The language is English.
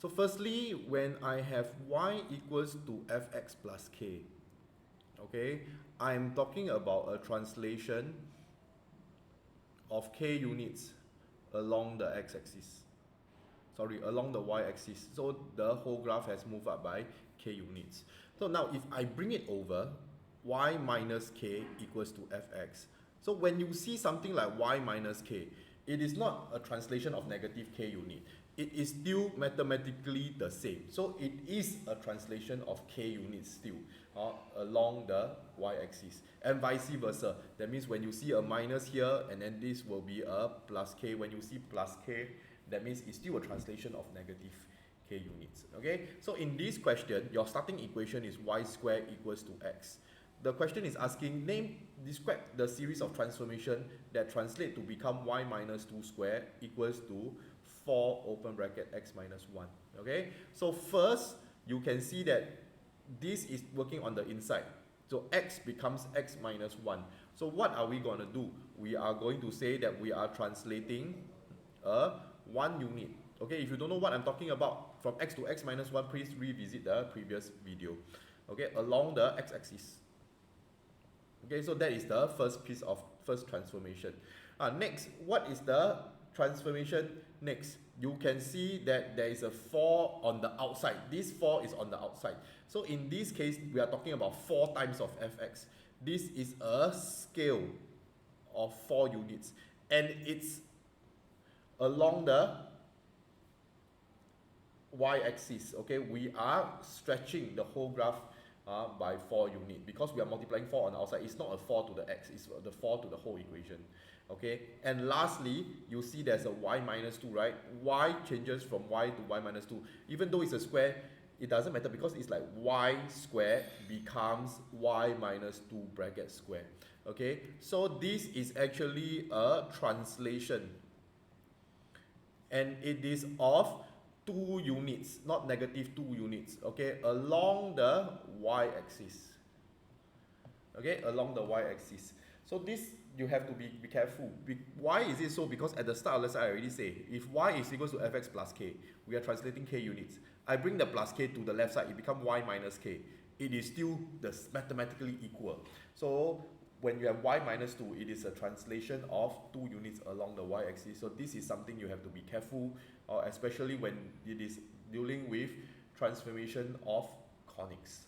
So firstly, when I have y equals to fx plus k, okay, I'm talking about a translation of k units along the x-axis. Sorry, along the y-axis. So the whole graph has moved up by k units. So now if I bring it over, y minus k equals to fx. So when you see something like y minus k, it is not a translation of negative k unit. It is still mathematically the same. So it is a translation of k units still along the y-axis, and vice versa. That means when you see a minus here, and then this will be a plus k. When you see plus k, that means it's still a translation of negative k units. Okay, so in this question, your starting equation is y squared equals to x. The question is asking, describe the series of transformation that translate to become y minus 2 squared equals to 4 open bracket x minus 1. Okay, so first you can see that this is working on the inside. So x becomes x minus 1. So what are we going to do? We are going to say that we are translating a 1 unit. Okay, if you don't know what I'm talking about, from x to x minus 1, please revisit the previous video. Okay, along the x-axis. Okay, so that is the first transformation. Next, what is the transformation next? You can see that there is a 4 on the outside. This 4 is on the outside. So in this case, we are talking about 4 times of fx. This is a scale of 4 units, and it's along the y-axis. Okay, we are stretching the whole graph by 4 units because we are multiplying 4 on the outside. It's not a 4 to the x, it's the 4 to the whole equation. Okay, and lastly, you see there's a y minus 2, right? Y changes from y to y minus 2. Even though it's a square, it doesn't matter because it's like y squared becomes y minus 2 bracket square. Okay, so this is actually a translation, and it is of 2 units, not negative 2 units, okay, along the y-axis. Okay, along the y-axis. So this, you have to be careful. Why is it so? Because at the start of the lesson, I already say, if y is equals to fx plus k, we are translating k units. I bring the plus k to the left side, it becomes y minus k. It is still mathematically equal. So when you have y minus 2, it is a translation of 2 units along the y-axis. So this is something you have to be careful, especially when it is dealing with transformation of conics.